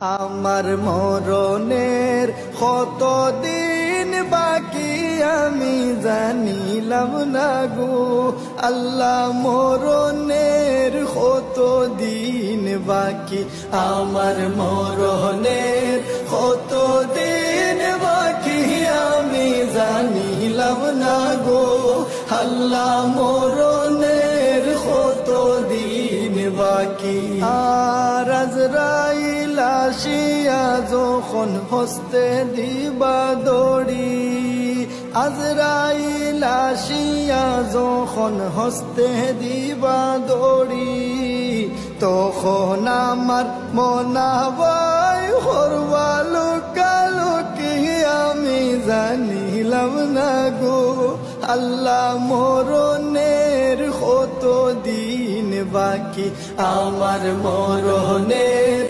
আমার মরণের কত দিন বাকি আমি জানিলাম না গো আল্লাহ, মরণের কত দিন বাকি, আমার মরণের কত দিন বাকি আমি জানিলাম না গো আল্লাহ, মরণের কত দিন বাকি। আর আজরাইল আসিয়া যখন হস্তে দিবা দড়ি, আজরাইল আসিয়া যখন হস্তে দিবা দড়ি, তখন আমার মনাবাই হরবা লোকালোকি আমি জানিলাম না গো আল্লাহ, মরণের কত দিন বাকি, আমার মরণের